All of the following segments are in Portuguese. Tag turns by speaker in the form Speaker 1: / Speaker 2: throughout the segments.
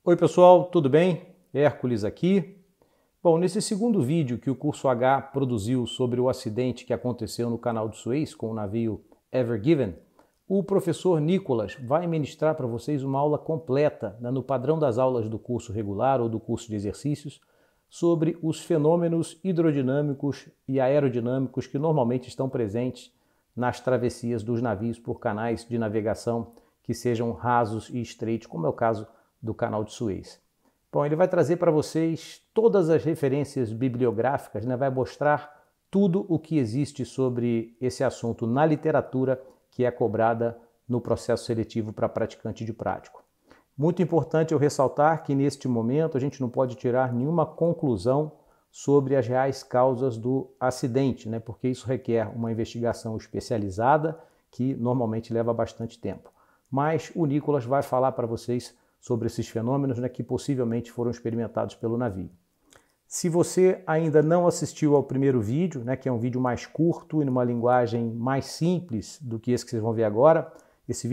Speaker 1: Oi pessoal, tudo bem? Hércules aqui. Bom, nesse segundo vídeo que o curso H produziu sobre o acidente que aconteceu no Canal de Suez com o navio Ever Given, o professor Nicolas vai ministrar para vocês uma aula completa, no padrão das aulas do curso regular ou do curso de exercícios, sobre os fenômenos hidrodinâmicos e aerodinâmicos que normalmente estão presentes nas travessias dos navios por canais de navegação que sejam rasos e estreitos, como é o caso do Canal de Suez. Bom, ele vai trazer para vocês todas as referências bibliográficas, vai mostrar tudo o que existe sobre esse assunto na literatura que é cobrada no processo seletivo para praticante de prático. Muito importante eu ressaltar que neste momento a gente não pode tirar nenhuma conclusão sobre as reais causas do acidente, porque isso requer uma investigação especializada que normalmente leva bastante tempo. Mas o Nicolas vai falar para vocês sobre esses fenômenos que possivelmente foram experimentados pelo navio. Se você ainda não assistiu ao primeiro vídeo, que é um vídeo mais curto e numa linguagem mais simples do que esse que vocês vão ver agora, esse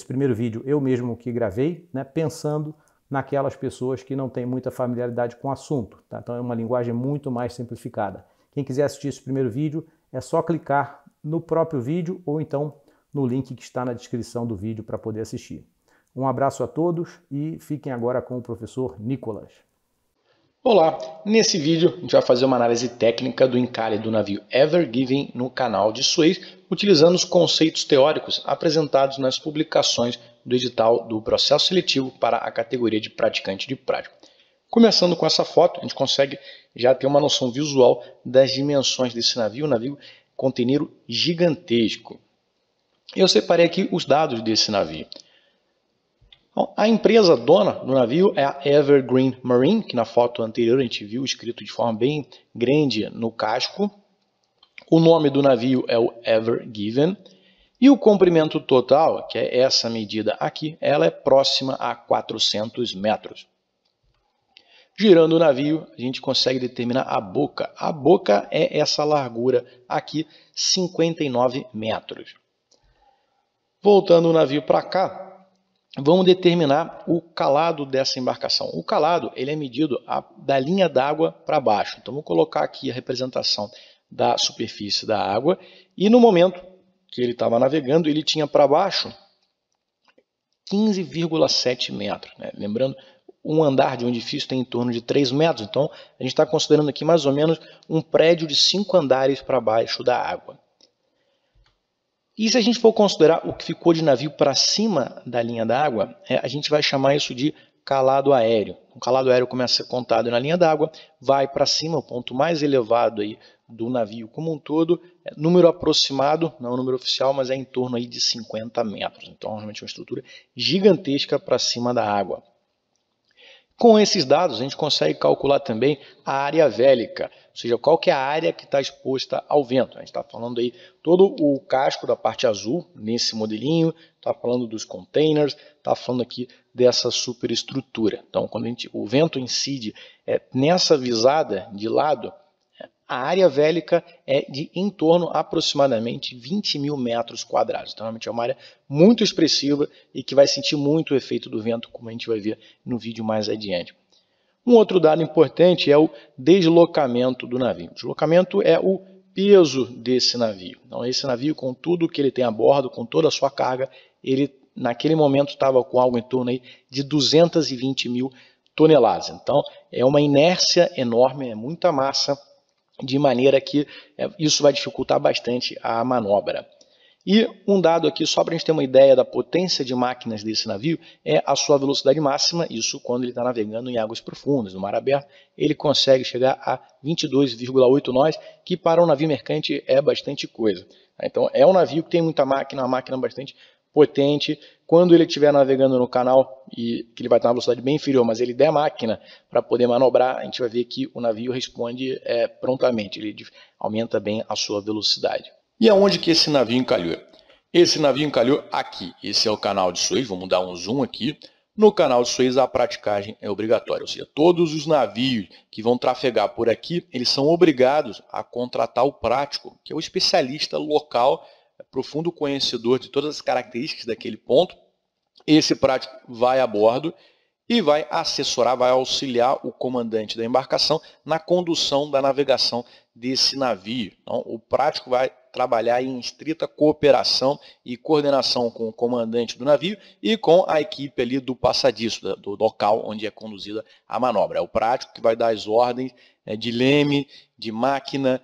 Speaker 1: primeiro vídeo eu mesmo que gravei, pensando naquelas pessoas que não têm muita familiaridade com o assunto. Então é uma linguagem muito mais simplificada. Quem quiser assistir esse primeiro vídeo, é só clicar no próprio vídeo ou então no link que está na descrição do vídeo para poder assistir. Um abraço a todos e fiquem agora com o professor Nicolas.
Speaker 2: Olá, nesse vídeo a gente vai fazer uma análise técnica do encalhe do navio Ever Given no Canal de Suez, utilizando os conceitos teóricos apresentados nas publicações do edital do processo seletivo para a categoria de praticante de prática. Começando com essa foto, a gente consegue já ter uma noção visual das dimensões desse navio, um navio conteneiro gigantesco. Eu separei aqui os dados desse navio. A empresa dona do navio é a Evergreen Marine, que na foto anterior a gente viu escrito de forma bem grande no casco. O nome do navio é o Ever Given. E o comprimento total, que é essa medida aqui, ela é próxima a 400 metros. Girando o navio, a gente consegue determinar a boca. A boca é essa largura aqui, 59 metros. Voltando o navio para cá, vamos determinar o calado dessa embarcação. O calado ele é medido da linha d'água para baixo. Então, vou colocar aqui a representação da superfície da água. E no momento que ele estava navegando, ele tinha para baixo 15,7 metros. Lembrando, um andar de um edifício tem em torno de 3 metros. Então, a gente está considerando aqui mais ou menos um prédio de 5 andares para baixo da água. E se a gente for considerar o que ficou de navio para cima da linha d'água, a gente vai chamar isso de calado aéreo. O calado aéreo começa a ser contado na linha d'água, vai para cima, o ponto mais elevado aí do navio como um todo, número aproximado, não é o número oficial, mas é em torno aí de 50 metros. Então, realmente é uma estrutura gigantesca para cima da água. Com esses dados, a gente consegue calcular também a área vélica, ou seja, qual que é a área que está exposta ao vento. A gente está falando aí todo o casco da parte azul nesse modelinho, está falando dos containers, está falando aqui dessa superestrutura. Então, quando o vento incide nessa visada de lado, a área vélica é de em torno aproximadamente 20 mil metros quadrados. Então, realmente é uma área muito expressiva e que vai sentir muito o efeito do vento, como a gente vai ver no vídeo mais adiante. Um outro dado importante é o deslocamento do navio. O deslocamento é o peso desse navio. Então, esse navio, com tudo que ele tem a bordo, com toda a sua carga, ele naquele momento estava com algo em torno aí de 220 mil toneladas. Então, é uma inércia enorme, é muita massa, de maneira que isso vai dificultar bastante a manobra. E um dado aqui, só para a gente ter uma ideia da potência de máquinas desse navio, é a sua velocidade máxima, isso quando ele está navegando em águas profundas, no mar aberto, ele consegue chegar a 22,8 nós, que para um navio mercante é bastante coisa. Então é um navio que tem muita máquina, uma máquina bastante potente. Quando ele estiver navegando no canal, e que ele vai estar na velocidade bem inferior, mas ele der máquina para poder manobrar, a gente vai ver que o navio responde prontamente, ele aumenta bem a sua velocidade. E aonde que esse navio encalhou? Esse navio encalhou aqui. Esse é o Canal de Suez, vamos dar um zoom aqui. No Canal de Suez a praticagem é obrigatória, ou seja, todos os navios que vão trafegar por aqui, eles são obrigados a contratar o prático, que é o especialista local, profundo conhecedor de todas as características daquele ponto. Esse prático vai a bordo e vai assessorar, vai auxiliar o comandante da embarcação na condução da navegação desse navio. Então, o prático vai trabalhar em estrita cooperação e coordenação com o comandante do navio e com a equipe ali do passadiço, do local onde é conduzida a manobra. É o prático que vai dar as ordens de leme, de máquina,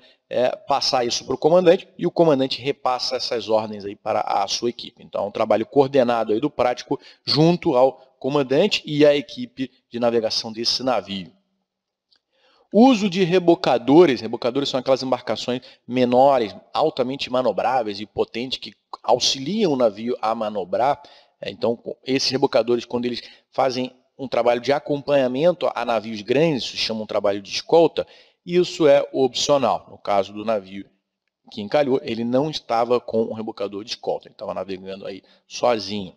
Speaker 2: passar isso para o comandante e o comandante repassa essas ordens aí para a sua equipe. Então, é um trabalho coordenado aí do prático junto ao comandante e a equipe de navegação desse navio. Uso de rebocadores. Rebocadores são aquelas embarcações menores, altamente manobráveis e potentes que auxiliam o navio a manobrar. Então, esses rebocadores, quando eles fazem um trabalho de acompanhamento a navios grandes, isso se chama um trabalho de escolta, isso é opcional. No caso do navio que encalhou, ele não estava com um rebocador de escolta, ele estava navegando aí sozinho.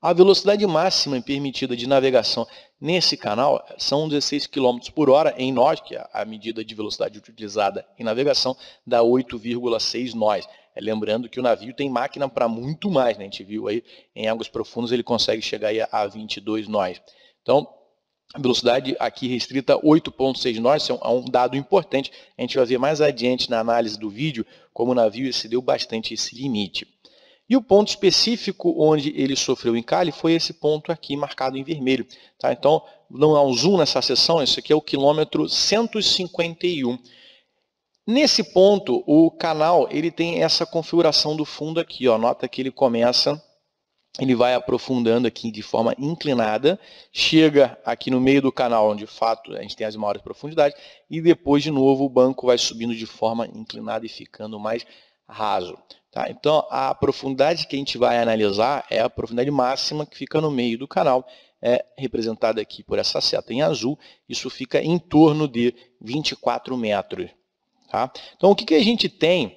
Speaker 2: A velocidade máxima permitida de navegação nesse canal são 16 km por hora em nós, que é a medida de velocidade utilizada em navegação, dá 8,6 nós. Lembrando que o navio tem máquina para muito mais, né? A gente viu aí em águas profundas ele consegue chegar aí a 22 nós. Então, a velocidade aqui restrita 8,6 nós, é um dado importante. A gente vai ver mais adiante na análise do vídeo como o navio excedeu bastante esse limite. E o ponto específico onde ele sofreu encalhe foi esse ponto aqui marcado em vermelho. Tá? Então, não há um zoom nessa seção, esse aqui é o quilômetro 151. Nesse ponto, o canal ele tem essa configuração do fundo aqui. Ó. Nota que ele começa, ele vai aprofundando aqui de forma inclinada, chega aqui no meio do canal, onde de fato a gente tem as maiores profundidades, e depois de novo o banco vai subindo de forma inclinada e ficando mais raso. Tá? Então, a profundidade que a gente vai analisar é a profundidade máxima que fica no meio do canal, representada aqui por essa seta em azul. Isso fica em torno de 24 metros. Tá? Então, o que a gente tem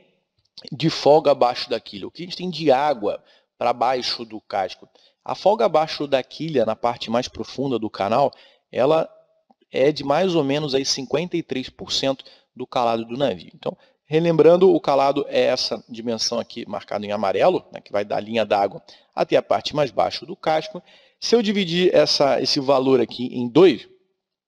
Speaker 2: de folga abaixo da quilha? O que a gente tem de água para baixo do casco? A folga abaixo da quilha, na parte mais profunda do canal, ela é de mais ou menos aí 53% do calado do navio. Então, relembrando, o calado é essa dimensão aqui marcada em amarelo, né, que vai da linha d'água até a parte mais baixa do casco. Se eu dividir esse valor aqui em 2,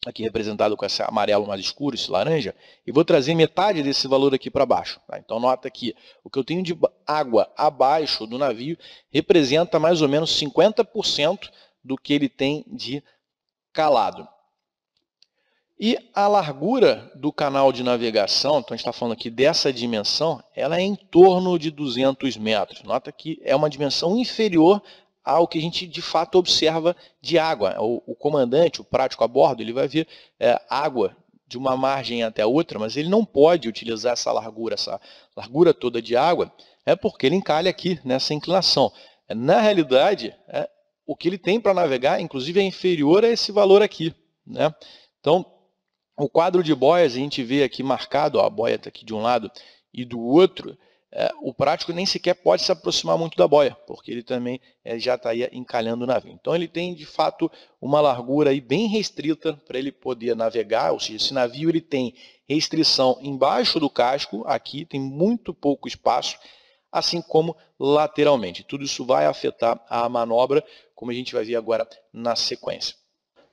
Speaker 2: aqui representado com esse amarelo mais escuro, esse laranja, e vou trazer metade desse valor aqui para baixo. Tá? Então, nota que o que eu tenho de água abaixo do navio representa mais ou menos 50% do que ele tem de calado. E a largura do canal de navegação, então a gente está falando aqui dessa dimensão, ela é em torno de 200 metros. Nota que é uma dimensão inferior ao que a gente de fato observa de água. O comandante, o prático a bordo, ele vai ver água de uma margem até a outra, mas ele não pode utilizar essa largura toda de água, porque ele encalha aqui nessa inclinação. Na realidade, o que ele tem para navegar, inclusive, é inferior a esse valor aqui. Né? Então, o quadro de boias, a gente vê aqui marcado, ó, a boia está aqui de um lado e do outro, o prático nem sequer pode se aproximar muito da boia, porque ele também já está aí encalhando o navio. Então ele tem, de fato, uma largura aí bem restrita para ele poder navegar, ou seja, esse navio ele tem restrição embaixo do casco, aqui tem muito pouco espaço, assim como lateralmente. Tudo isso vai afetar a manobra, como a gente vai ver agora na sequência.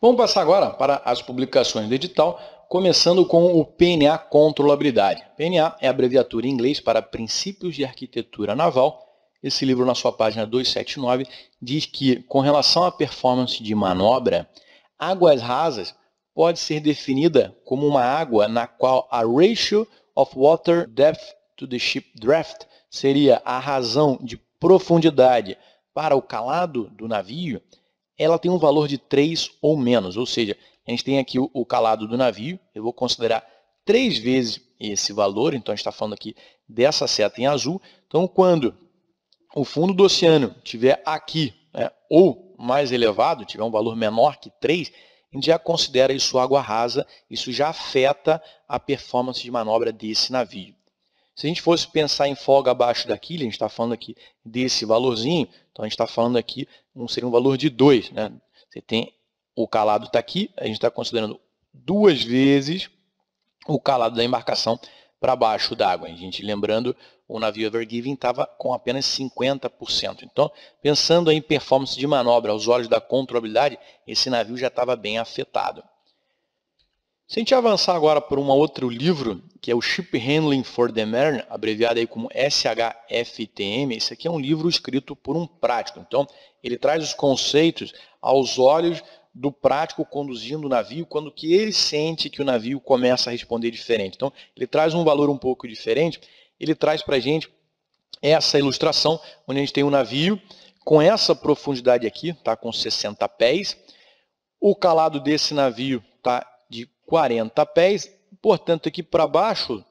Speaker 2: Vamos passar agora para as publicações do edital, começando com o PNA Controlabilidade. PNA é a abreviatura em inglês para Princípios de Arquitetura Naval. Esse livro, na sua página 279, diz que, com relação à performance de manobra, águas rasas pode ser definida como uma água na qual a ratio of water depth to the ship draft seria a razão de profundidade para o calado do navio, ela tem um valor de 3 ou menos, ou seja, a gente tem aqui o calado do navio, eu vou considerar 3 vezes esse valor, então a gente está falando aqui dessa seta em azul. Então, quando o fundo do oceano estiver aqui, né, ou mais elevado, tiver um valor menor que 3, a gente já considera isso água rasa, isso já afeta a performance de manobra desse navio. Se a gente fosse pensar em folga abaixo da quilha, a gente está falando aqui desse valorzinho, então a gente está falando aqui, seria um valor de 2. Né? Você tem o calado está aqui, a gente está considerando 2 vezes o calado da embarcação para baixo d'água. A gente lembrando o navio Ever Given estava com apenas 50%. Então, pensando em performance de manobra aos olhos da controlabilidade, esse navio já estava bem afetado. Se a gente avançar agora por um outro livro, que é o Ship Handling for the Marine, abreviado aí como SHFTM, esse aqui é um livro escrito por um prático. Então, ele traz os conceitos aos olhos do prático conduzindo o navio, quando que ele sente que o navio começa a responder diferente. Então, ele traz um valor um pouco diferente. Ele traz para a gente essa ilustração, onde a gente tem um navio com essa profundidade aqui, tá, com 60 pés. O calado desse navio está de 40 pés, portanto, aqui para baixo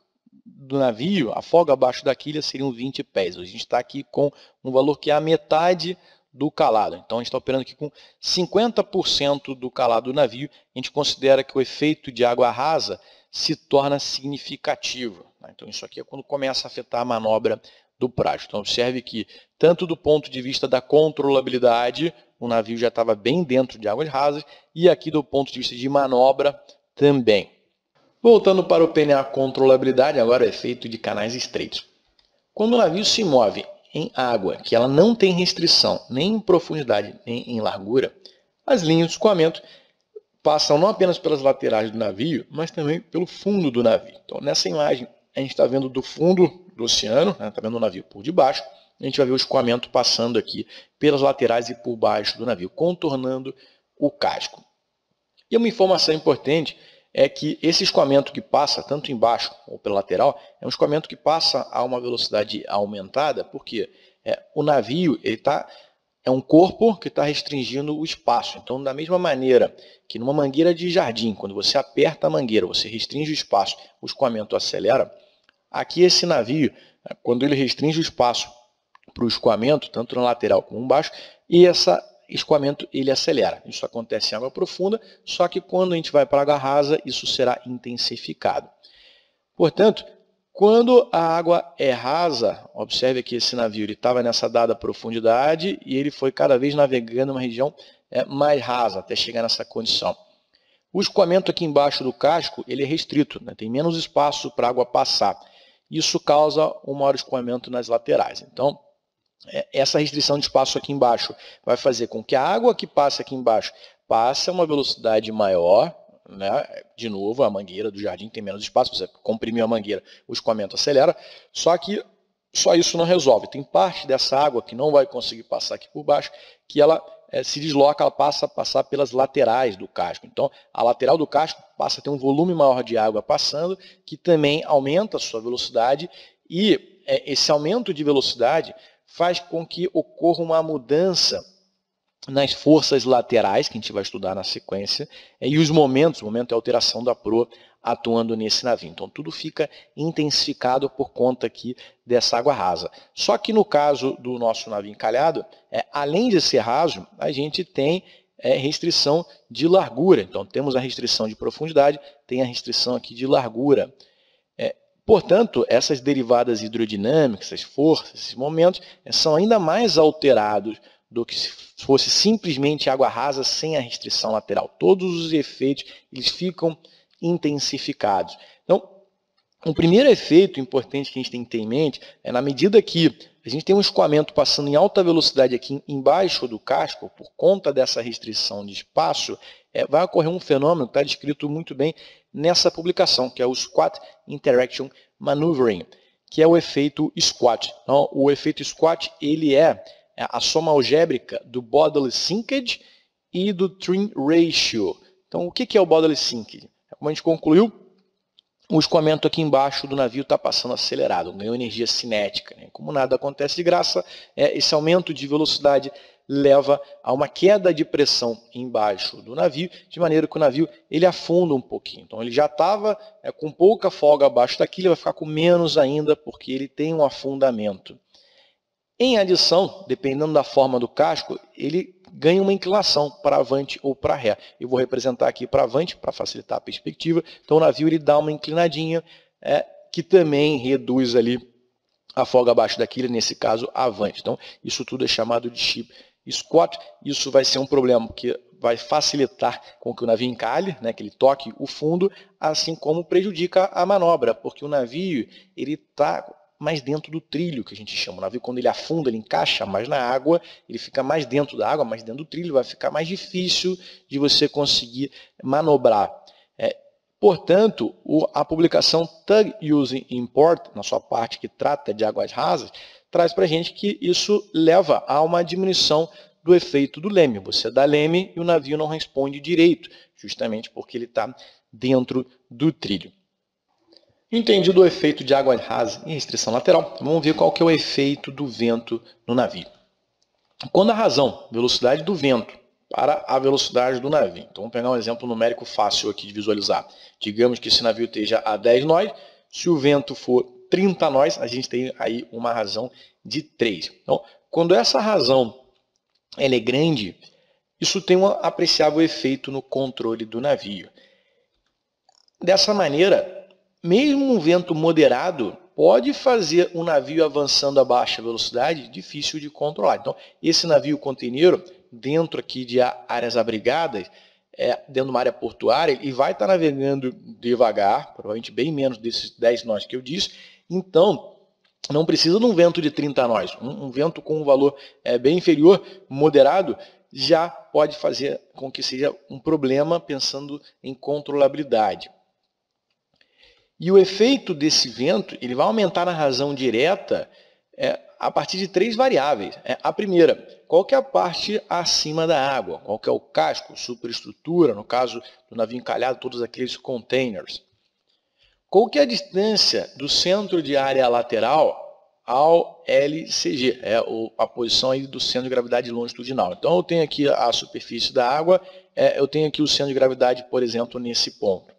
Speaker 2: do navio, a folga abaixo da quilha seriam 20 pés. A gente está aqui com um valor que é a metade do calado. Então, a gente está operando aqui com 50% do calado do navio. A gente considera que o efeito de água rasa se torna significativo. Então, isso aqui é quando começa a afetar a manobra do prático. Então, observe que, tanto do ponto de vista da controlabilidade, o navio já estava bem dentro de águas rasas, e aqui do ponto de vista de manobra também. Voltando para o PNA controlabilidade, agora o efeito de canais estreitos. Quando o navio se move em água que ela não tem restrição nem em profundidade nem em largura, as linhas de escoamento passam não apenas pelas laterais do navio, mas também pelo fundo do navio. Então, nessa imagem, a gente está vendo do fundo do oceano, está vendo o navio por debaixo, a gente vai ver o escoamento passando aqui pelas laterais e por baixo do navio, contornando o casco. E uma informação importante é que esse escoamento que passa, tanto embaixo ou pela lateral, é um escoamento que passa a uma velocidade aumentada, porque o navio é um corpo que está restringindo o espaço. Então, da mesma maneira que numa mangueira de jardim, quando você aperta a mangueira, você restringe o espaço, o escoamento acelera, aqui esse navio, quando ele restringe o espaço para o escoamento, tanto na lateral como embaixo, e esse escoamento ele acelera. Isso acontece em água profunda, só que quando a gente vai para água rasa, isso será intensificado. Portanto, quando a água é rasa, observe que esse navio estava nessa dada profundidade e ele foi cada vez navegando em uma região mais rasa, até chegar nessa condição. O escoamento aqui embaixo do casco ele é restrito, né? Tem menos espaço para a água passar. Isso causa um maior escoamento nas laterais. Então, essa restrição de espaço aqui embaixo vai fazer com que a água que passa aqui embaixo passe a uma velocidade maior, né? De novo, a mangueira do jardim tem menos espaço, você comprimiu a mangueira, o escoamento acelera, só que só isso não resolve. Tem parte dessa água que não vai conseguir passar aqui por baixo, que ela se desloca, ela passa a passar pelas laterais do casco. Então, a lateral do casco passa a ter um volume maior de água passando, que também aumenta a sua velocidade, e esse aumento de velocidade faz com que ocorra uma mudança nas forças laterais, que a gente vai estudar na sequência, e os momentos, o momento é a alteração da proa atuando nesse navio. Então, tudo fica intensificado por conta aqui dessa água rasa. Só que no caso do nosso navio encalhado, além de ser raso, a gente tem restrição de largura. Então, temos a restrição de profundidade, tem a restrição aqui de largura. Portanto, essas derivadas hidrodinâmicas, essas forças, esses momentos, são ainda mais alterados do que se fosse simplesmente água rasa sem a restrição lateral. Todos os efeitos eles ficam intensificados. Então, o primeiro efeito importante que a gente tem que ter em mente é na medida que a gente tem um escoamento passando em alta velocidade aqui embaixo do casco, por conta dessa restrição de espaço, vai ocorrer um fenômeno que está descrito muito bem nessa publicação, que é o Squat Interaction Maneuvering, que é o efeito squat. Então, o efeito squat ele é a soma algébrica do bodily sinkage e do trim ratio. Então, o que é o bodily sinkage? Como a gente concluiu, o escoamento aqui embaixo do navio está passando acelerado, ganhou energia cinética. Né? Como nada acontece de graça, esse aumento de velocidade leva a uma queda de pressão embaixo do navio, de maneira que o navio ele afunda um pouquinho. Então, ele já estava com pouca folga abaixo da quilha, vai ficar com menos ainda, porque ele tem um afundamento. Em adição, dependendo da forma do casco, ele ganha uma inclinação para avante ou para ré. Eu vou representar aqui para avante, para facilitar a perspectiva. Então, o navio ele dá uma inclinadinha, que também reduz ali a folga abaixo da quilha, nesse caso, avante. Então, isso tudo é chamado de ship squat. Isso vai ser um problema, porque vai facilitar com que o navio encalhe, né, que ele toque o fundo, assim como prejudica a manobra, porque o navio ele está mais dentro do trilho, que a gente chama. O navio, quando ele afunda, ele encaixa mais na água, ele fica mais dentro da água, mais dentro do trilho, vai ficar mais difícil de você conseguir manobrar. Portanto, a publicação Tug Using Import, na sua parte que trata de águas rasas, traz para a gente que isso leva a uma diminuição do efeito do leme. Você dá leme e o navio não responde direito, justamente porque ele está dentro do trilho. Entendido o efeito de águas rasas e restrição lateral, vamos ver qual que é o efeito do vento no navio. Quando a razão, velocidade do vento, para a velocidade do navio. Então, vamos pegar um exemplo numérico fácil aqui de visualizar. Digamos que esse navio esteja a 10 nós, se o vento for 30 nós, a gente tem aí uma razão de 3. Então, quando essa razão ela é grande, isso tem um apreciável efeito no controle do navio. Dessa maneira, mesmo um vento moderado pode fazer um navio avançando a baixa velocidade difícil de controlar. Então, esse navio conteneiro, dentro aqui de áreas abrigadas, dentro de uma área portuária, ele vai estar navegando devagar, provavelmente bem menos desses 10 nós que eu disse. Então, não precisa de um vento de 30 nós. Um vento com um valor bem inferior, moderado, já pode fazer com que seja um problema pensando em controlabilidade. E o efeito desse vento ele vai aumentar na razão direta a partir de 3 variáveis. A primeira, qual que é a parte acima da água? Qual que é o casco, superestrutura, no caso do navio encalhado, todos aqueles containers. Qual que é a distância do centro de área lateral ao LCG? A posição aí do centro de gravidade longitudinal. Então, eu tenho aqui a superfície da água, eu tenho aqui o centro de gravidade, por exemplo, nesse ponto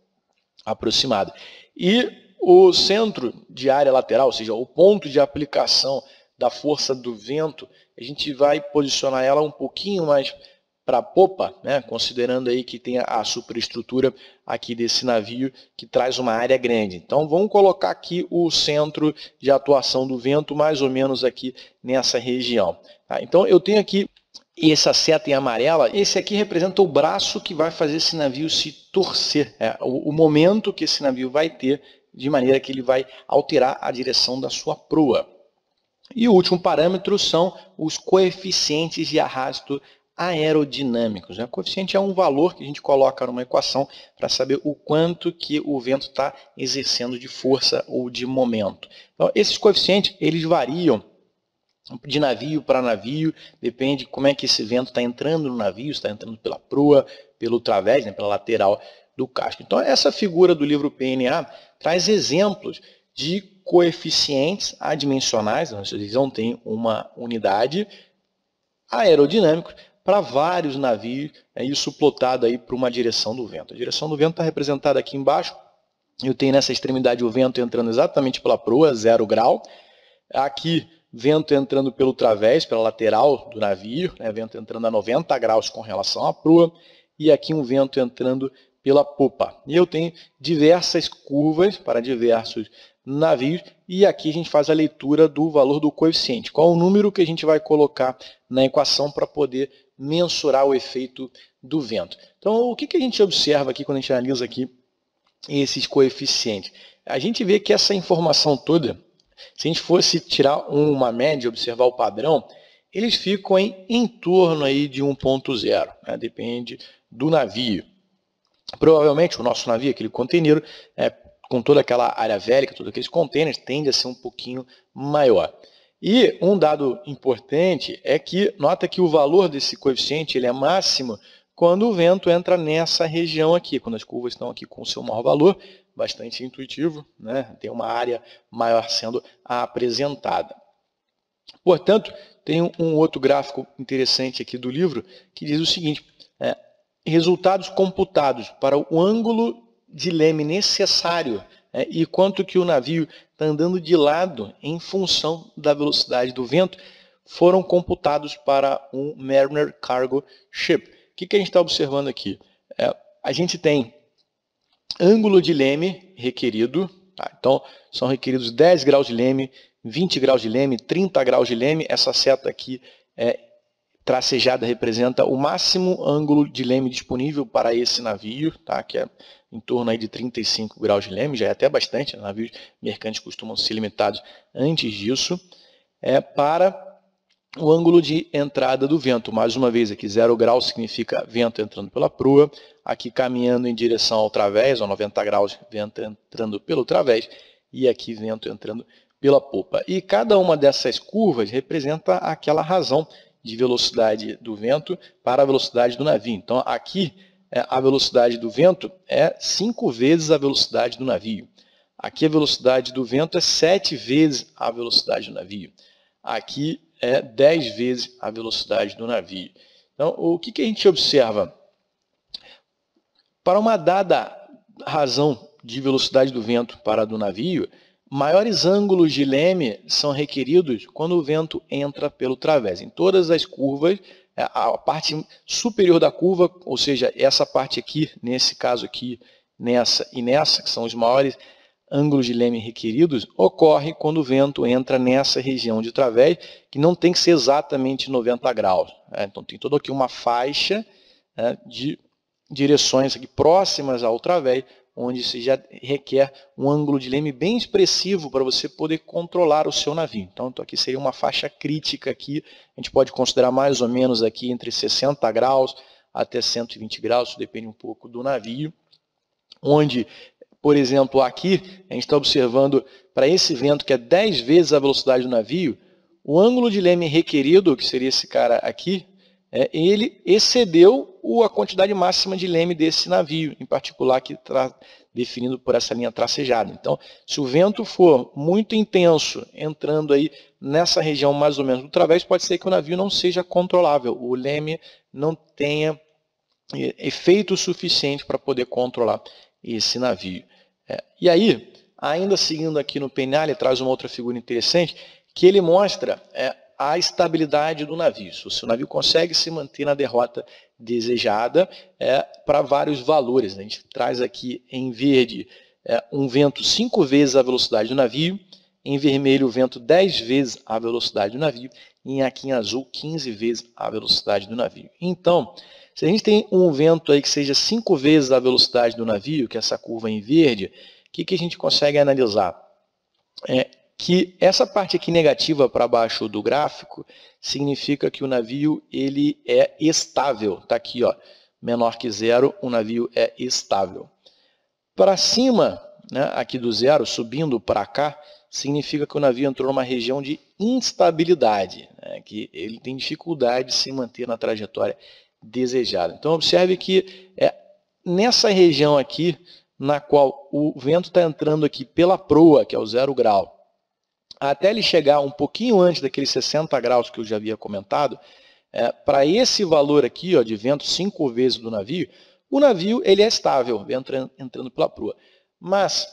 Speaker 2: aproximado. E o centro de área lateral, ou seja, o ponto de aplicação da força do vento, a gente vai posicionar ela um pouquinho mais para a popa, né? Considerando aí que tem a superestrutura aqui desse navio que traz uma área grande. Então vamos colocar aqui o centro de atuação do vento mais ou menos aqui nessa região. Tá? Então eu tenho aqui essa seta em amarela, esse aqui representa o braço que vai fazer esse navio se torcer, o momento que esse navio vai ter, de maneira que ele vai alterar a direção da sua proa. E o último parâmetro são os coeficientes de arrasto aerodinâmicos. O coeficiente é um valor que a gente coloca numa equação para saber o quanto que o vento está exercendo de força ou de momento. Então, esses coeficientes eles variam de navio para navio, depende de como é que esse vento está entrando no navio, está entrando pela proa, pelo través, né, pela lateral do casco. Então, essa figura do livro PNA traz exemplos de coeficientes adimensionais, vocês não têm uma unidade aerodinâmica para vários navios, isso plotado aí para uma direção do vento. A direção do vento está representada aqui embaixo. Eu tenho nessa extremidade o vento entrando exatamente pela proa, 0 grau. Aqui, vento entrando pelo través, pela lateral do navio, vento entrando a 90 graus com relação à proa. E aqui um vento entrando pela popa. E eu tenho diversas curvas para diversos navios, e aqui a gente faz a leitura do valor do coeficiente. Qual o número que a gente vai colocar na equação para poder mensurar o efeito do vento. Então, o que a gente observa aqui quando a gente analisa aqui esses coeficientes? A gente vê que essa informação toda, se a gente fosse tirar uma média, observar o padrão, eles ficam em torno aí de 1.0, né? Depende do navio. Provavelmente o nosso navio, aquele container, com toda aquela área vélica, todos aqueles containers, tende a ser um pouquinho maior. E um dado importante é que, nota que o valor desse coeficiente ele é máximo quando o vento entra nessa região aqui, quando as curvas estão aqui com o seu maior valor, bastante intuitivo, né? Tem uma área maior sendo apresentada. Portanto, tem um outro gráfico interessante aqui do livro que diz o seguinte, resultados computados para o ângulo de leme necessário e quanto que o navio está andando de lado em função da velocidade do vento foram computados para um Mariner Cargo Ship. O que a gente está observando aqui? A gente tem ângulo de leme requerido, tá? Então são requeridos 10 graus de leme, 20 graus de leme, 30 graus de leme, essa seta aqui tracejada representa o máximo ângulo de leme disponível para esse navio, tá? Que é em torno aí de 35 graus de leme, já é até bastante, navios mercantes costumam ser limitados antes disso, para o ângulo de entrada do vento. Mais uma vez aqui, 0 graus significa vento entrando pela proa, aqui caminhando em direção ao través, a 90 graus, vento entrando pelo través, e aqui vento entrando pela popa. E cada uma dessas curvas representa aquela razão de velocidade do vento para a velocidade do navio. Então aqui a velocidade do vento é 5 vezes a velocidade do navio. Aqui a velocidade do vento é 7 vezes a velocidade do navio. Aqui é 10 vezes a velocidade do navio. Então, o que a gente observa? Para uma dada razão de velocidade do vento para a do navio, maiores ângulos de leme são requeridos quando o vento entra pelo través. Em todas as curvas, a parte superior da curva, ou seja, essa parte aqui, nesse caso aqui, nessa e nessa, que são os maiores ângulos de leme requeridos, ocorre quando o vento entra nessa região de través, que não tem que ser exatamente 90 graus. Então tem toda aqui uma faixa de direções aqui próximas ao través, onde se já requer um ângulo de leme bem expressivo para você poder controlar o seu navio. Então aqui seria uma faixa crítica aqui, a gente pode considerar mais ou menos aqui entre 60 graus até 120 graus, isso depende um pouco do navio, onde, por exemplo, aqui a gente está observando para esse vento que é 10 vezes a velocidade do navio, o ângulo de leme requerido, que seria esse cara aqui, ele excedeu a quantidade máxima de leme desse navio, em particular que está definido por essa linha tracejada. Então, se o vento for muito intenso, entrando aí nessa região mais ou menos do través, pode ser que o navio não seja controlável, o leme não tenha efeito suficiente para poder controlar esse navio. E aí, ainda seguindo aqui no painel, ele traz uma outra figura interessante, que ele mostra a estabilidade do navio. Se o seu navio consegue se manter na derrota desejada para vários valores. A gente traz aqui em verde um vento 5 vezes a velocidade do navio, em vermelho o vento 10 vezes a velocidade do navio, e aqui em azul 15 vezes a velocidade do navio. Então, se a gente tem um vento aí que seja 5 vezes a velocidade do navio, que é essa curva em verde, o que a gente consegue analisar? Que essa parte aqui negativa para baixo do gráfico significa que o navio ele é estável. Está aqui, ó, menor que 0, o navio é estável. Para cima, né, aqui do 0, subindo para cá, significa que o navio entrou numa região de instabilidade, né, que ele tem dificuldade de se manter na trajetória desejada. Então, observe que nessa região aqui, na qual o vento está entrando aqui pela proa, que é o 0 grau, até ele chegar um pouquinho antes daqueles 60 graus que eu já havia comentado, para esse valor aqui, ó, de vento 5 vezes do navio, o navio ele é estável, entrando pela proa. Mas,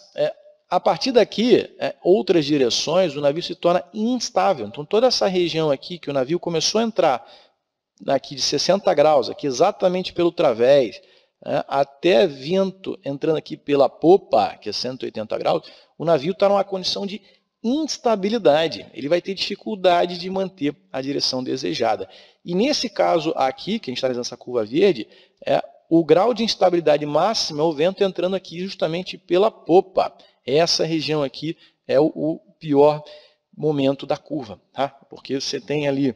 Speaker 2: a partir daqui, outras direções, o navio se torna instável. Então, toda essa região aqui, que o navio começou a entrar aqui de 60 graus, aqui exatamente pelo través, até vento entrando aqui pela popa, que é 180 graus, o navio está numa condição de instabilidade. Ele vai ter dificuldade de manter a direção desejada. E nesse caso aqui, que a gente está analisando essa curva verde, o grau de instabilidade máxima é o vento entrando aqui justamente pela popa. Essa região aqui é o pior momento da curva, tá? Porque você tem ali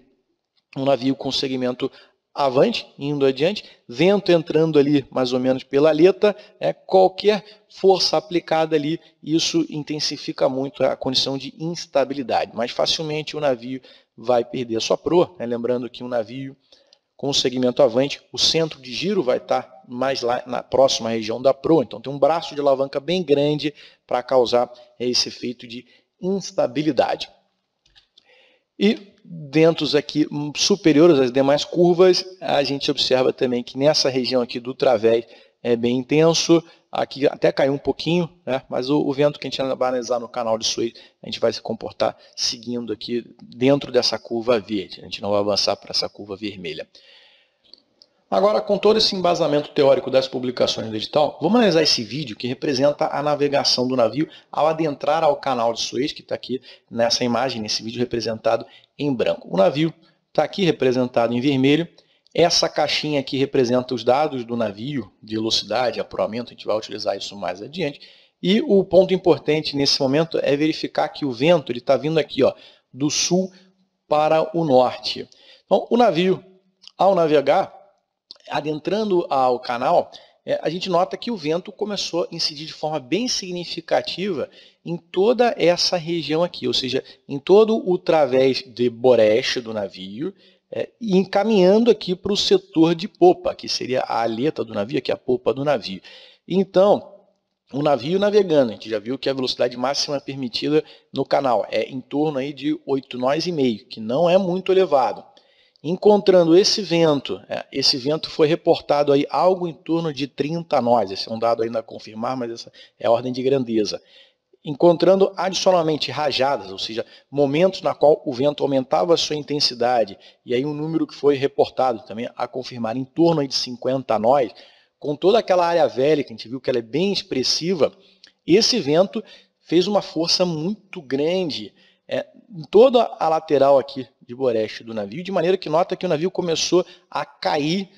Speaker 2: um navio com segmento avante, indo adiante, vento entrando ali mais ou menos pela aleta, qualquer força aplicada ali, isso intensifica muito a condição de instabilidade. Mais facilmente o navio vai perder a sua proa, né? Lembrando que um navio com o segmento avante, o centro de giro vai estar mais lá na próxima região da proa, então tem um braço de alavanca bem grande para causar esse efeito de instabilidade. E ventos aqui superiores às demais curvas, a gente observa também que nessa região aqui do través é bem intenso, aqui até caiu um pouquinho, né? Mas o vento que a gente vai analisar no canal de Suez, a gente vai se comportar seguindo aqui dentro dessa curva verde, a gente não vai avançar para essa curva vermelha. Agora, com todo esse embasamento teórico das publicações do edital, vamos analisar esse vídeo que representa a navegação do navio ao adentrar ao canal de Suez, que está aqui nessa imagem, nesse vídeo representado em branco. O navio está aqui representado em vermelho. Essa caixinha aqui representa os dados do navio, velocidade, apuramento, a gente vai utilizar isso mais adiante. E o ponto importante nesse momento é verificar que o vento está vindo aqui, ó, do sul para o norte. Então, o navio, ao navegar, adentrando ao canal, a gente nota que o vento começou a incidir de forma bem significativa em toda essa região aqui, ou seja, em todo o través de Boreste do navio, e encaminhando aqui para o setor de popa, que seria a aleta do navio, aqui a popa do navio. Então, o navio navegando, a gente já viu que a velocidade máxima permitida no canal é em torno aí de 8 nós e meio, que não é muito elevado. Encontrando esse vento foi reportado aí algo em torno de 30 nós, esse é um dado ainda a confirmar, mas essa é a ordem de grandeza. Encontrando adicionalmente rajadas, ou seja, momentos na qual o vento aumentava a sua intensidade, e aí um número que foi reportado também a confirmar em torno aí de 50 nós, com toda aquela área velha, que a gente viu que ela é bem expressiva, esse vento fez uma força muito grande em toda a lateral aqui de Boreste do navio, de maneira que nota que o navio começou a cair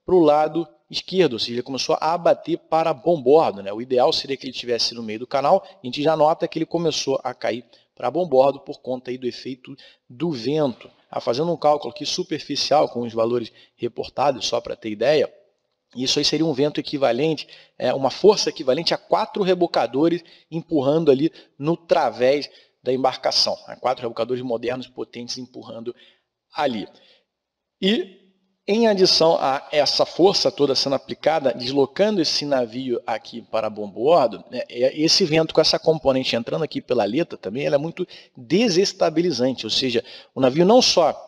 Speaker 2: para o lado esquerdo, ou seja, ele começou a abater para bombordo, né? O ideal seria que ele estivesse no meio do canal, a gente já nota que ele começou a cair para bombordo por conta aí do efeito do vento. Fazendo um cálculo aqui superficial com os valores reportados, só para ter ideia, isso aí seria um vento equivalente, uma força equivalente a 4 rebocadores empurrando ali no través da embarcação. 4 rebocadores modernos potentes empurrando ali. E em adição a essa força toda sendo aplicada, deslocando esse navio aqui para bombordo, esse vento com essa componente entrando aqui pela aleta também, ela é muito desestabilizante, ou seja, o navio não só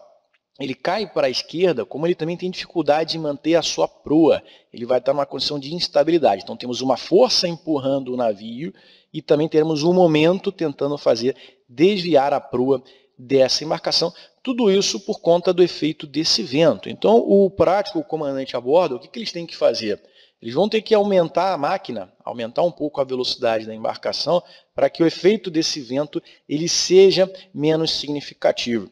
Speaker 2: ele cai para a esquerda, como ele também tem dificuldade de manter a sua proa. Ele vai estar numa condição de instabilidade. Então temos uma força empurrando o navio e também teremos um momento tentando fazer desviar a proa dessa embarcação. Tudo isso por conta do efeito desse vento. Então o prático, o comandante a bordo, o que eles têm que fazer? Eles vão ter que aumentar a máquina, aumentar um pouco a velocidade da embarcação para que o efeito desse vento ele seja menos significativo.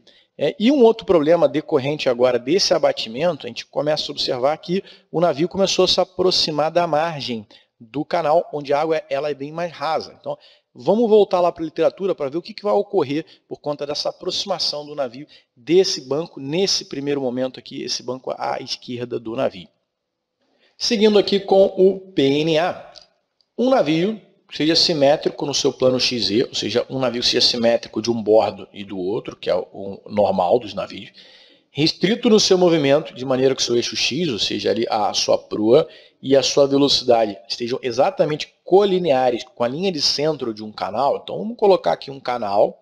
Speaker 2: E um outro problema decorrente agora desse abatimento, a gente começa a observar que o navio começou a se aproximar da margem do canal, onde a água ela é bem mais rasa. Então, vamos voltar lá para a literatura para ver o que vai ocorrer por conta dessa aproximação do navio desse banco, nesse primeiro momento aqui, esse banco à esquerda do navio. Seguindo aqui com o PNA, um navio seja simétrico no seu plano XZ, ou seja, um navio seja simétrico de um bordo e do outro, que é o normal dos navios, restrito no seu movimento, de maneira que o seu eixo X, ou seja, ali a sua proa e a sua velocidade estejam exatamente colineares com a linha de centro de um canal. Então vamos colocar aqui um canal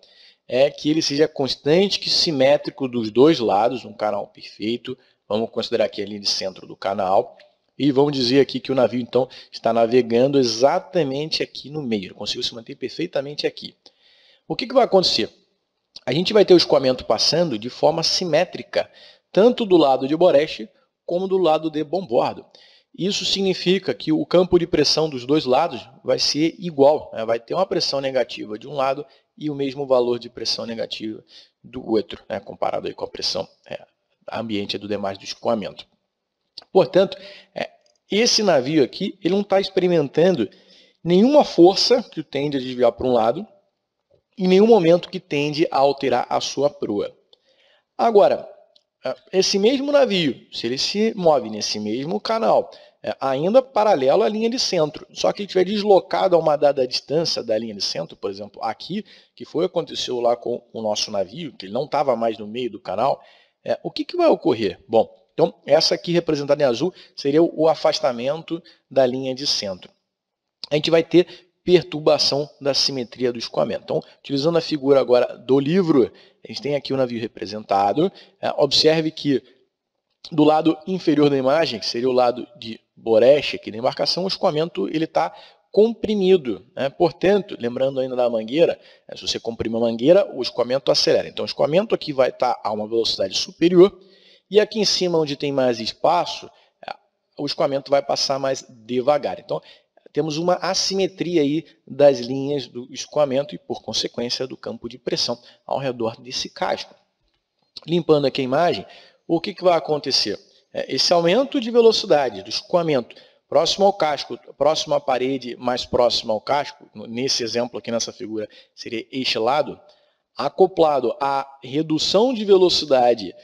Speaker 2: que ele seja constante e simétrico dos dois lados, um canal perfeito. Vamos considerar aqui a linha de centro do canal. E vamos dizer aqui que o navio, então, está navegando exatamente aqui no meio. Ele conseguiu se manter perfeitamente aqui. O que vai acontecer? A gente vai ter o escoamento passando de forma simétrica, tanto do lado de Boreste como do lado de bombordo. Isso significa que o campo de pressão dos dois lados vai ser igual. Vai ter uma pressão negativa de um lado e o mesmo valor de pressão negativa do outro, comparado aí com a pressão ambiente do demais do escoamento. Portanto, esse navio aqui ele não está experimentando nenhuma força que tende a desviar para um lado em nenhum momento que tende a alterar a sua proa. Agora, esse mesmo navio, se ele se move nesse mesmo canal, ainda paralelo à linha de centro, só que ele estiver deslocado a uma dada distância da linha de centro, por exemplo, aqui, que aconteceu lá com o nosso navio, que ele não estava mais no meio do canal, o que vai ocorrer? Bom, então, essa aqui representada em azul seria o afastamento da linha de centro. A gente vai ter perturbação da simetria do escoamento. Então, utilizando a figura agora do livro, a gente tem aqui o navio representado. Observe que do lado inferior da imagem, que seria o lado de Boreste, aqui da embarcação, o escoamento está comprimido. Portanto, lembrando ainda da mangueira, se você comprimir a mangueira, o escoamento acelera. Então, o escoamento aqui vai estar a uma velocidade superior. E aqui em cima, onde tem mais espaço, o escoamento vai passar mais devagar. Então, temos uma assimetria aí das linhas do escoamento e, por consequência, do campo de pressão ao redor desse casco. Limpando aqui a imagem, o que vai acontecer? Esse aumento de velocidade do escoamento próximo ao casco, próximo à parede, mais próximo ao casco, nesse exemplo aqui nessa figura seria este lado, acoplado à redução de velocidade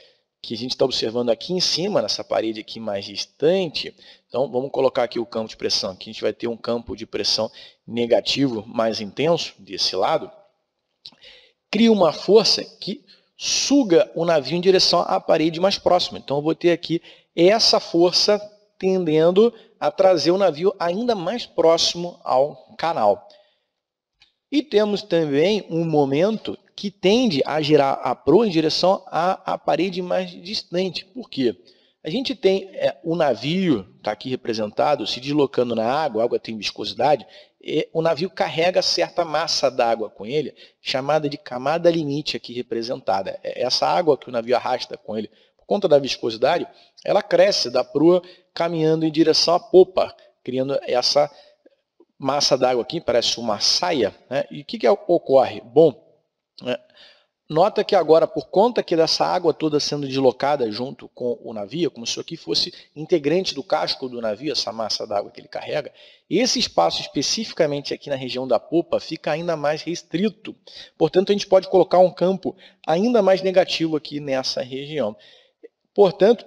Speaker 2: que a gente está observando aqui em cima, nessa parede aqui mais distante. Então, vamos colocar aqui o campo de pressão. Aqui a gente vai ter um campo de pressão negativo mais intenso desse lado. Cria uma força que suga o navio em direção à parede mais próxima. Então, eu vou ter aqui essa força tendendo a trazer o navio ainda mais próximo ao canal. E temos também um momento que tende a girar a proa em direção à parede mais distante. Por quê? A gente tem o navio, está aqui representado, se deslocando na água, a água tem viscosidade, o navio carrega certa massa d'água com ele, chamada de camada limite aqui representada. Essa água que o navio arrasta com ele, por conta da viscosidade, ela cresce da proa caminhando em direção à popa, criando essa massa d'água aqui, parece uma saia, né? E o que ocorre? Bom, nota que agora, por conta que dessa água toda sendo deslocada junto com o navio, como se isso aqui fosse integrante do casco do navio, essa massa d'água que ele carrega, esse espaço especificamente aqui na região da popa fica ainda mais restrito. Portanto, a gente pode colocar um campo ainda mais negativo aqui nessa região. Portanto,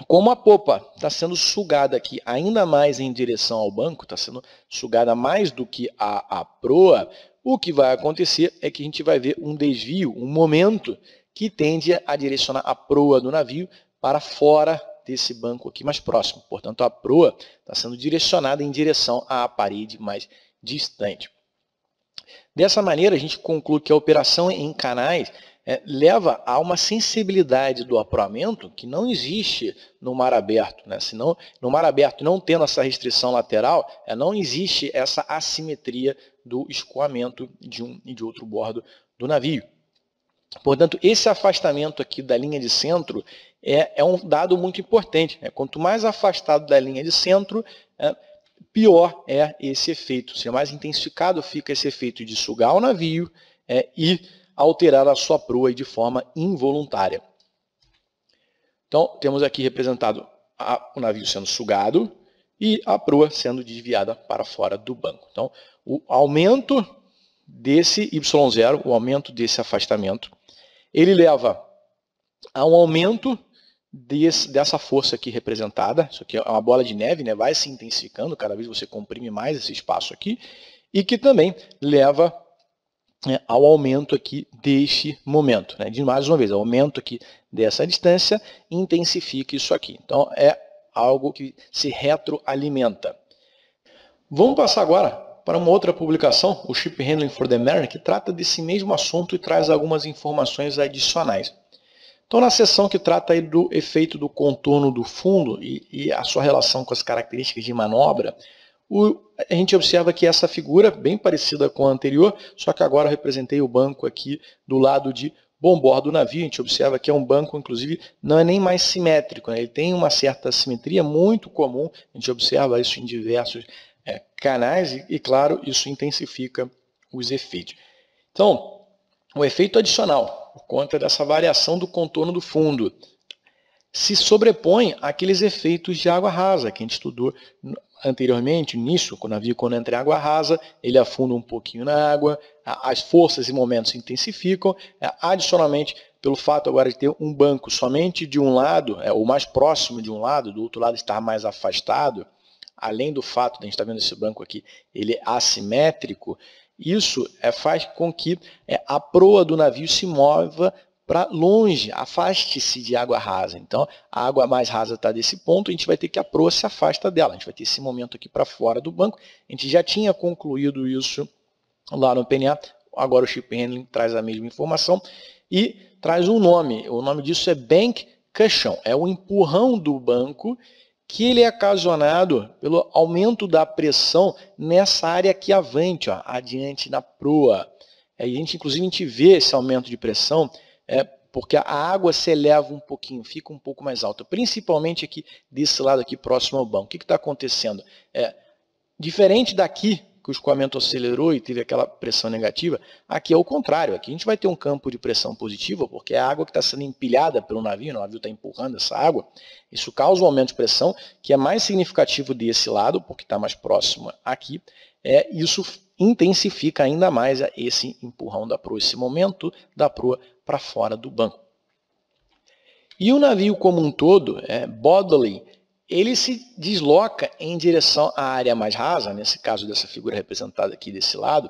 Speaker 2: como a popa está sendo sugada aqui ainda mais em direção ao banco, está sendo sugada mais do que a proa, o que vai acontecer é que a gente vai ver um desvio, um momento que tende a direcionar a proa do navio para fora desse banco aqui mais próximo. Portanto, a proa está sendo direcionada em direção à parede mais distante. Dessa maneira, a gente conclui que a operação em canais leva a uma sensibilidade do aproamento que não existe no mar aberto, né? Senão, no mar aberto, não tendo essa restrição lateral, não existe essa assimetria do escoamento de um e de outro bordo do navio. Portanto, esse afastamento aqui da linha de centro é um dado muito importante, né? Quanto mais afastado da linha de centro, pior é esse efeito. Se mais intensificado fica esse efeito de sugar o navio e alterar a sua proa de forma involuntária. Então, temos aqui representado o navio sendo sugado e a proa sendo desviada para fora do banco. Então, o aumento desse Y0, o aumento desse afastamento, ele leva a um aumento dessa força aqui representada. Isso aqui é uma bola de neve, né? Vai se intensificando, cada vez você comprime mais esse espaço aqui, e que também leva ao aumento aqui deste momento, né? De mais uma vez, o aumento aqui dessa distância intensifica isso aqui. Então, é algo que se retroalimenta. Vamos passar agora para uma outra publicação, o Ship Handling for the Mariner, que trata desse mesmo assunto e traz algumas informações adicionais. Então, na seção que trata aí do efeito do contorno do fundo e a sua relação com as características de manobra, a gente observa que essa figura, bem parecida com a anterior, só que agora eu representei o banco aqui do lado de bombordo do navio. A gente observa que é um banco, inclusive, não é nem mais simétrico, né? Ele tem uma certa simetria muito comum, a gente observa isso em diversos canais e, claro, isso intensifica os efeitos. Então, o efeito adicional, por conta dessa variação do contorno do fundo, se sobrepõe àqueles efeitos de água rasa que a gente estudou anteriormente, nisso, quando o navio entra em água rasa, ele afunda um pouquinho na água, as forças e momentos se intensificam, adicionalmente, pelo fato agora de ter um banco somente de um lado, ou mais próximo de um lado, do outro lado estar mais afastado, além do fato de a gente estar vendo esse banco aqui, ele é assimétrico, isso faz com que a proa do navio se mova para longe, afaste-se de água rasa. Então, a água mais rasa está desse ponto, a gente vai ter que a proa se afasta dela. A gente vai ter esse momento aqui para fora do banco. A gente já tinha concluído isso lá no PNA, agora o Ship Handling traz a mesma informação e traz um nome. O nome disso é Bank Cushion, é o empurrão do banco que ele é ocasionado pelo aumento da pressão nessa área aqui avante, ó, adiante na proa. A gente, inclusive, a gente vê esse aumento de pressão porque a água se eleva um pouquinho, fica um pouco mais alta, principalmente aqui desse lado aqui próximo ao banco. O que está acontecendo? Diferente daqui, que o escoamento acelerou e teve aquela pressão negativa. Aqui é o contrário, aqui a gente vai ter um campo de pressão positiva, porque é a água que está sendo empilhada pelo navio, o navio está empurrando essa água. Isso causa um aumento de pressão, que é mais significativo desse lado, porque está mais próximo aqui. Isso intensifica ainda mais esse empurrão da proa, esse momento da proa para fora do banco. E o navio como um todo, bodily, ele se desloca em direção à área mais rasa, nesse caso dessa figura representada aqui desse lado,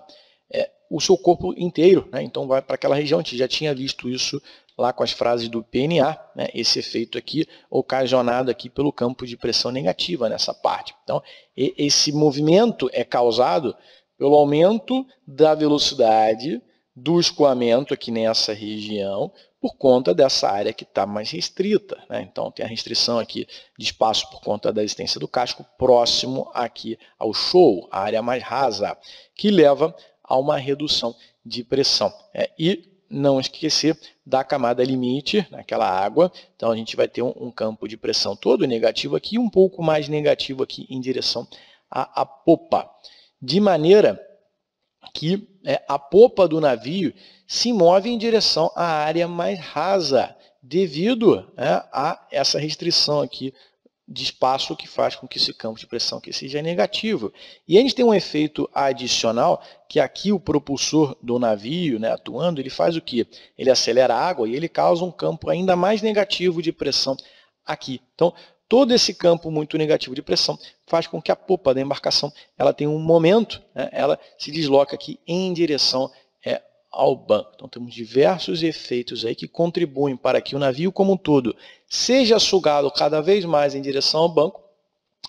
Speaker 2: o seu corpo inteiro, né? Então vai para aquela região, a gente já tinha visto isso lá com as frases do PNA, né? Esse efeito aqui ocasionado aqui pelo campo de pressão negativa nessa parte. Então, esse movimento é causado pelo aumento da velocidade do escoamento aqui nessa região, por conta dessa área que está mais restrita, né? Então tem a restrição aqui de espaço por conta da existência do casco próximo aqui ao shoal, a área mais rasa, que leva a uma redução de pressão. E não esquecer da camada limite naquela água, então a gente vai ter um campo de pressão todo negativo aqui e um pouco mais negativo aqui em direção à popa, de maneira que a popa do navio se move em direção à área mais rasa, devido a essa restrição aqui de espaço que faz com que esse campo de pressão aqui seja negativo. E a gente tem um efeito adicional, que aqui o propulsor do navio, né, atuando, ele faz o quê? Ele acelera a água e ele causa um campo ainda mais negativo de pressão aqui. Então, todo esse campo muito negativo de pressão faz com que a popa da embarcação ela tenha um momento, né, ela se desloca aqui em direção ao banco. Então temos diversos efeitos aí que contribuem para que o navio como um todo seja sugado cada vez mais em direção ao banco,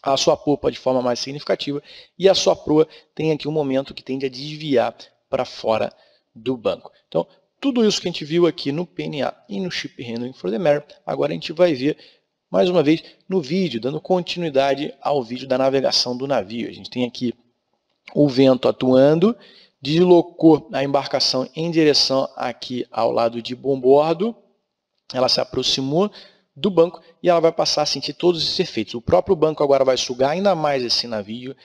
Speaker 2: a sua popa de forma mais significativa e a sua proa tem aqui um momento que tende a desviar para fora do banco. Então tudo isso que a gente viu aqui no PNA e no Ship Handling for the Mare, agora a gente vai ver mais uma vez no vídeo, dando continuidade ao vídeo da navegação do navio. A gente tem aqui o vento atuando, deslocou a embarcação em direção aqui ao lado de bombordo, ela se aproximou do banco e ela vai passar a sentir todos esses efeitos. O próprio banco agora vai sugar ainda mais esse navio,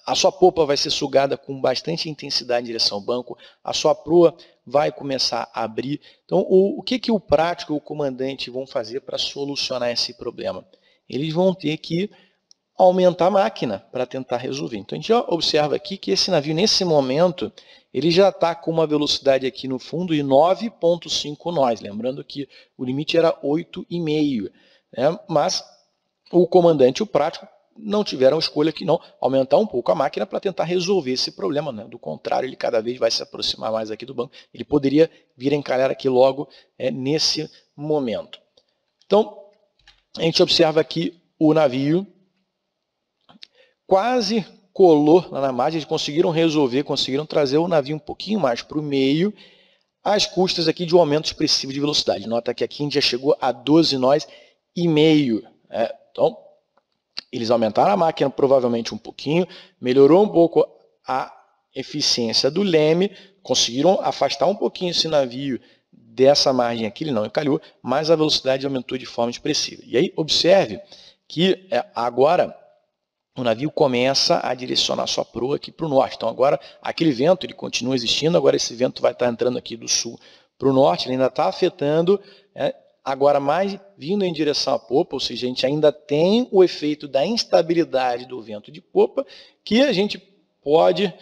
Speaker 2: a sua popa vai ser sugada com bastante intensidade em direção ao banco, a sua proa vai começar a abrir. Então, o que o prático e o comandante vão fazer para solucionar esse problema? Eles vão ter que aumentar a máquina para tentar resolver. Então a gente já observa aqui que esse navio nesse momento ele já está com uma velocidade aqui no fundo de 9,5 nós, lembrando que o limite era 8,5, né? Mas o comandante e o prático não tiveram escolha que não aumentar um pouco a máquina para tentar resolver esse problema, né? Do contrário, ele cada vez vai se aproximar mais aqui do banco, ele poderia vir a encalhar aqui logo nesse momento. Então a gente observa aqui o navio quase colou lá na margem, eles conseguiram resolver, conseguiram trazer o navio um pouquinho mais para o meio, às custas aqui de um aumento expressivo de velocidade. Nota que aqui a gente já chegou a 12 nós e meio. Então, eles aumentaram a máquina provavelmente um pouquinho, melhorou um pouco a eficiência do leme, conseguiram afastar um pouquinho esse navio dessa margem aqui, ele não encalhou, mas a velocidade aumentou de forma expressiva. E aí, observe que agora o navio começa a direcionar sua proa aqui para o norte. Então agora aquele vento ele continua existindo, agora esse vento vai estar entrando aqui do sul para o norte, ele ainda está afetando, agora mais vindo em direção à popa, ou seja, a gente ainda tem o efeito da instabilidade do vento de popa, que a gente pode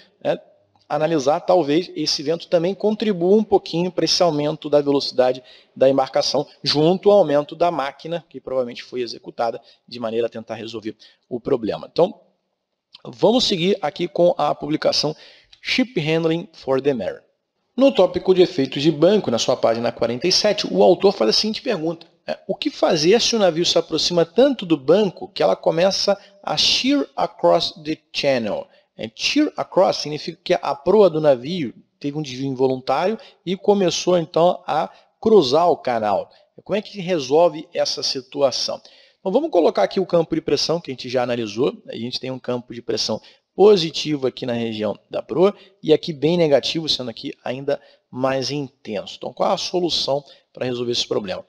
Speaker 2: analisar, talvez esse vento também contribua um pouquinho para esse aumento da velocidade da embarcação, junto ao aumento da máquina, que provavelmente foi executada de maneira a tentar resolver o problema. Então, vamos seguir aqui com a publicação Ship Handling for the Mare. No tópico de efeitos de banco, na sua página 47, o autor faz a seguinte pergunta: o que fazer se o navio se aproxima tanto do banco que ela começa a shear across the channel? Shear across significa que a proa do navio teve um desvio involuntário e começou então a cruzar o canal. Como é que resolve essa situação? Então vamos colocar aqui o campo de pressão que a gente já analisou. A gente tem um campo de pressão positivo aqui na região da proa e aqui bem negativo, sendo aqui ainda mais intenso. Então qual é a solução para resolver esse problema?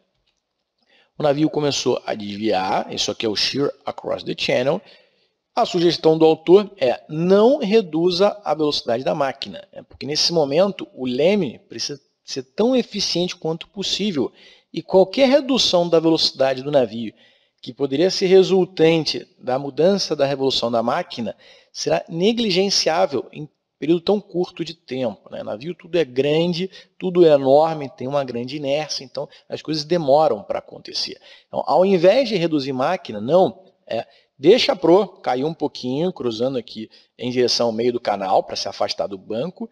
Speaker 2: O navio começou a desviar, isso aqui é o shear across the channel. A sugestão do autor é não reduza a velocidade da máquina, porque nesse momento o leme precisa ser tão eficiente quanto possível e qualquer redução da velocidade do navio que poderia ser resultante da mudança da revolução da máquina será negligenciável em período tão curto de tempo. O navio tudo é grande, tudo é enorme, tem uma grande inércia, então as coisas demoram para acontecer. Então, ao invés de reduzir máquina, deixa a proa cair um pouquinho, cruzando aqui em direção ao meio do canal para se afastar do banco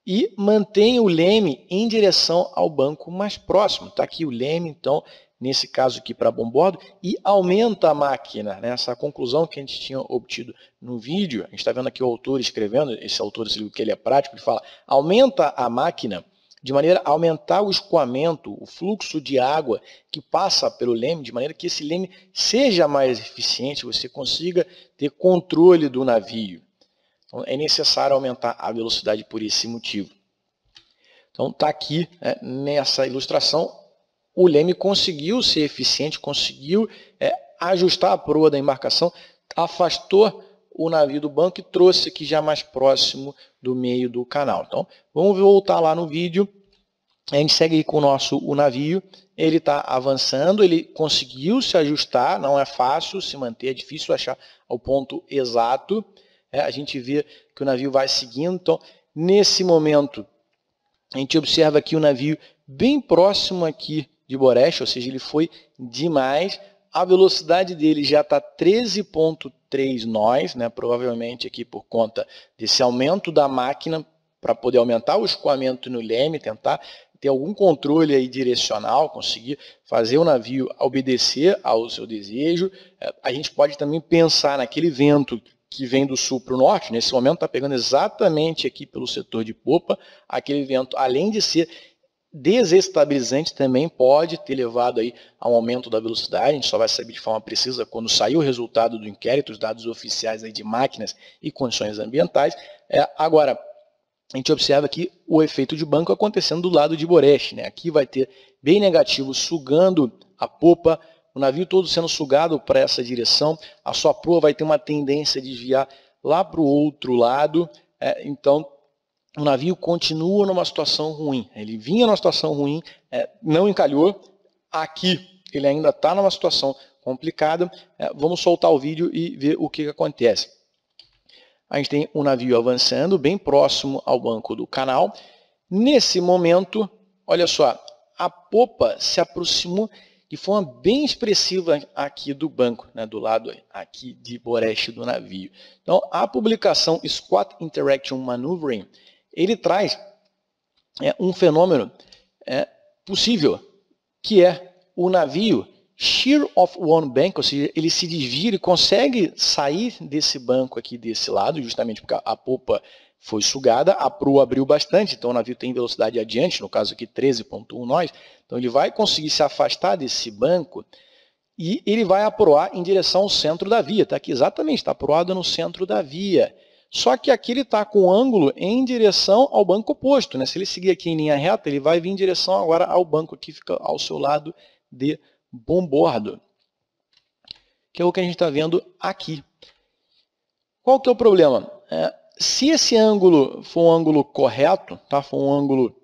Speaker 2: e mantém o leme em direção ao banco mais próximo. Está aqui o leme, então, nesse caso aqui para bombordo, e aumenta a máquina. Essa conclusão que a gente tinha obtido no vídeo, a gente está vendo aqui o autor escrevendo, esse autor, que ele é prático, ele fala, aumenta a máquina de maneira a aumentar o escoamento, o fluxo de água que passa pelo leme, de maneira que esse leme seja mais eficiente, você consiga ter controle do navio. Então, é necessário aumentar a velocidade por esse motivo. Então, está aqui, nessa ilustração, o leme conseguiu ser eficiente, conseguiu ajustar a proa da embarcação, afastou o navio do banco e trouxe aqui já mais próximo do meio do canal. Então, vamos voltar lá no vídeo. A gente segue aí com o navio, ele está avançando, ele conseguiu se ajustar, não é fácil se manter, é difícil achar o ponto exato. A gente vê que o navio vai seguindo, então, nesse momento, a gente observa aqui o navio bem próximo aqui de Boreste, ou seja, ele foi demais. A velocidade dele já está 13,3 nós, provavelmente aqui por conta desse aumento da máquina, para poder aumentar o escoamento no leme, tentar ter algum controle aí direcional, conseguir fazer o navio obedecer ao seu desejo. A gente pode também pensar naquele vento que vem do sul para o norte, nesse momento está pegando exatamente aqui pelo setor de popa. Aquele vento, além de ser desestabilizante, também pode ter levado aí a um aumento da velocidade. A gente só vai saber de forma precisa quando sair o resultado do inquérito, os dados oficiais aí de máquinas e condições ambientais. Agora, a gente observa aqui o efeito de banco acontecendo do lado de Boreste. Aqui vai ter bem negativo, sugando a popa, o navio todo sendo sugado para essa direção, a sua proa vai ter uma tendência a desviar lá para o outro lado. Então, o navio continua numa situação ruim. Ele vinha numa situação ruim, não encalhou. Aqui ele ainda está numa situação complicada. Vamos soltar o vídeo e ver o que acontece. A gente tem um navio avançando bem próximo ao banco do canal. Nesse momento, olha só, a popa se aproximou de forma bem expressiva aqui do banco, do lado aqui de Boreste do navio. Então, a publicação Squat Interaction Maneuvering, ele traz um fenômeno possível, que é o navio shear off one bank, ou seja, ele se desvia, ele consegue sair desse banco aqui desse lado, justamente porque a popa foi sugada, a proa abriu bastante, então o navio tem velocidade adiante, no caso aqui 13,1 nós, então ele vai conseguir se afastar desse banco e ele vai aproar em direção ao centro da via. Está aqui exatamente, está aproado no centro da via. Só que aqui ele está com ângulo em direção ao banco oposto. Se ele seguir aqui em linha reta, ele vai vir em direção agora ao banco que fica ao seu lado de bombordo, que é o que a gente está vendo aqui. Qual que é o problema? Se esse ângulo for um ângulo correto, for um ângulo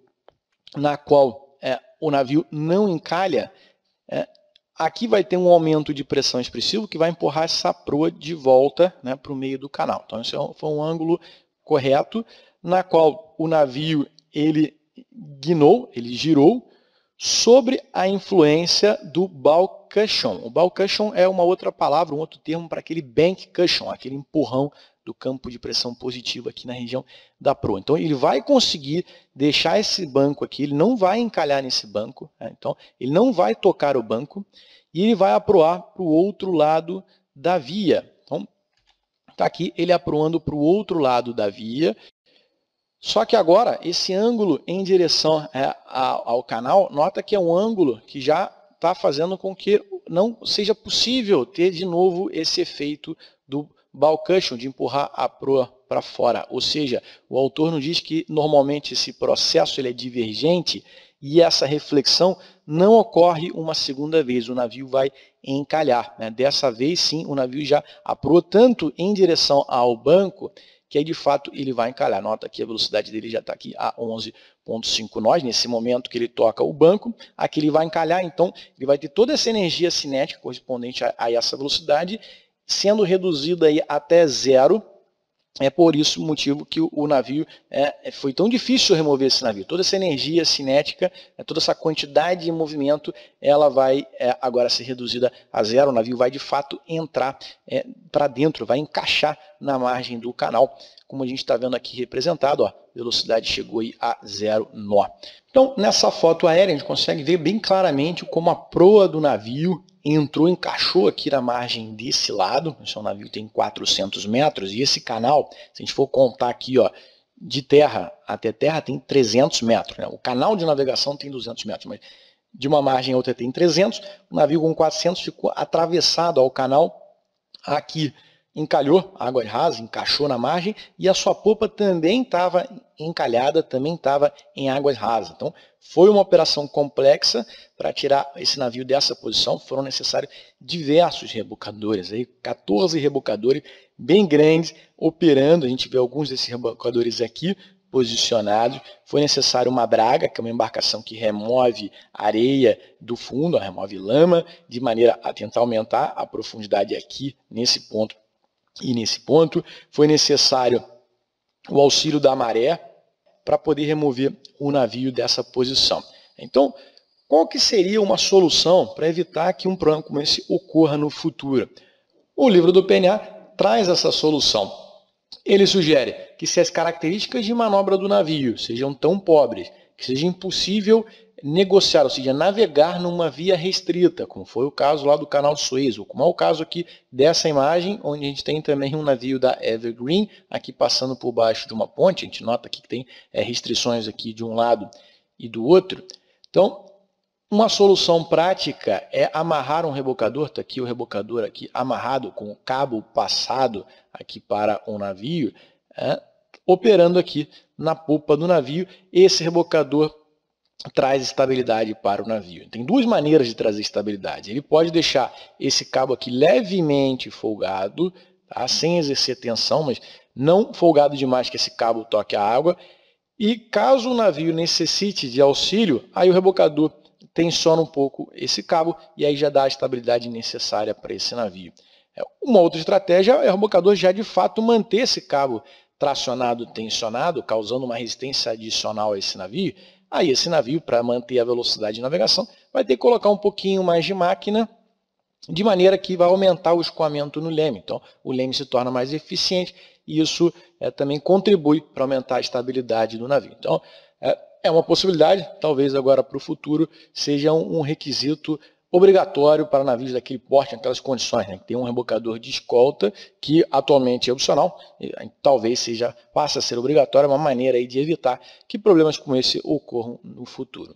Speaker 2: na qual o navio não encalha, aqui vai ter um aumento de pressão expressivo que vai empurrar essa proa de volta para o meio do canal. Então, esse foi um ângulo correto, na qual o navio ele guinou, ele girou, sobre a influência do bow cushion. O bow cushion é uma outra palavra, um outro termo para aquele bank cushion, aquele empurrão do campo de pressão positiva aqui na região da proa. Então, ele vai conseguir deixar esse banco aqui, ele não vai encalhar nesse banco, então ele não vai tocar o banco e ele vai aproar para o outro lado da via. Então, está aqui ele aproando para o outro lado da via. Só que agora, esse ângulo em direção ao canal, nota que é um ângulo que já está fazendo com que não seja possível ter de novo esse efeito do bow cushion, de empurrar a proa para fora. Ou seja, o autor nos diz que normalmente esse processo ele é divergente e essa reflexão não ocorre uma segunda vez. O navio vai encalhar, né? Dessa vez, sim, o navio já aproou tanto em direção ao banco que aí, de fato, ele vai encalhar. Nota que a velocidade dele já está aqui a 11,5 nós. Nesse momento que ele toca o banco, aqui ele vai encalhar, então ele vai ter toda essa energia cinética correspondente a essa velocidade, sendo reduzida aí até zero. É por isso o motivo que o navio foi tão difícil remover esse navio. Toda essa energia cinética, toda essa quantidade de movimento, ela vai agora ser reduzida a zero. O navio vai de fato entrar para dentro, vai encaixar na margem do canal, como a gente está vendo aqui representado, ó, velocidade chegou aí a 0 nó. Então, nessa foto aérea, a gente consegue ver bem claramente como a proa do navio entrou, encaixou aqui na margem desse lado. Esse navio tem 400 metros e esse canal, se a gente for contar aqui, ó, de terra até terra tem 300 metros. Né? O canal de navegação tem 200 metros, mas de uma margem a outra tem 300. O navio com 400 ficou atravessado ao canal aqui. Encalhou, águas rasas, encaixou na margem e a sua popa também estava encalhada, também estava em águas rasas. Então, foi uma operação complexa para tirar esse navio dessa posição. Foram necessários diversos rebocadores, aí, 14 rebocadores bem grandes operando. A gente vê alguns desses rebocadores aqui posicionados. Foi necessário uma draga, que é uma embarcação que remove areia do fundo, remove lama, de maneira a tentar aumentar a profundidade aqui nesse ponto. E nesse ponto foi necessário o auxílio da maré para poder remover o navio dessa posição. Então, qual que seria uma solução para evitar que um problema como esse ocorra no futuro? O livro do PNA traz essa solução. Ele sugere que se as características de manobra do navio sejam tão pobres que seja impossível negociar, ou seja, navegar numa via restrita, como foi o caso lá do canal de Suez, ou como é o caso aqui dessa imagem, onde a gente tem também um navio da Evergreen, aqui passando por baixo de uma ponte. A gente nota aqui que tem restrições aqui de um lado e do outro. Então, uma solução prática é amarrar um rebocador, está aqui o rebocador aqui amarrado com o cabo passado aqui para o navio, operando aqui na popa do navio. Esse rebocador traz estabilidade para o navio. Tem duas maneiras de trazer estabilidade. Ele pode deixar esse cabo aqui levemente folgado, tá? Sem exercer tensão, mas não folgado demais que esse cabo toque a água. E caso o navio necessite de auxílio, aí o rebocador tensiona um pouco esse cabo e aí já dá a estabilidade necessária para esse navio. Uma outra estratégia é o rebocador já de fato manter esse cabo tracionado, tensionado, causando uma resistência adicional a esse navio. Aí esse navio, para manter a velocidade de navegação, vai ter que colocar um pouquinho mais de máquina, de maneira que vai aumentar o escoamento no leme. Então, o leme se torna mais eficiente e isso também contribui para aumentar a estabilidade do navio. Então, é uma possibilidade, talvez agora para o futuro seja um requisito obrigatório para navios daquele porte, naquelas condições, né? Tem um rebocador de escolta que atualmente é opcional, talvez passe a ser obrigatório, uma maneira aí de evitar que problemas como esse ocorram no futuro.